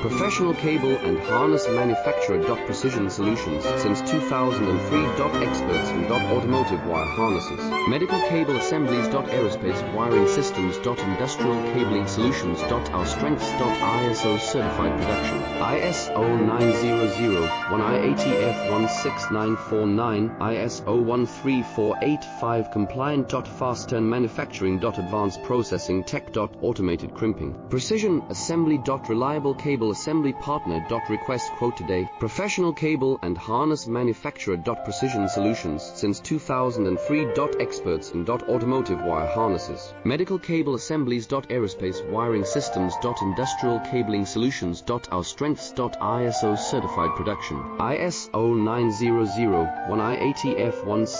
Professional cable and harness manufacturer. Precision Solutions since 2003. Experts in automotive wire harnesses, medical cable assemblies. Aerospace wiring systems. Industrial cabling solutions. Our strengths. ISO certified production. ISO 9001 IATF 16949 ISO 13485 compliant. Fast turn manufacturing. Advanced processing tech. Automated crimping. Precision assembly. Reliable cable assembly partner. Request quote today. Professional cable and harness manufacturer. Precision Solutions since 2003. Experts in automotive wire harnesses, medical cable assemblies. Aerospace wiring systems. Industrial cabling solutions. Our strengths. ISO certified production. ISO 9001 IATF 16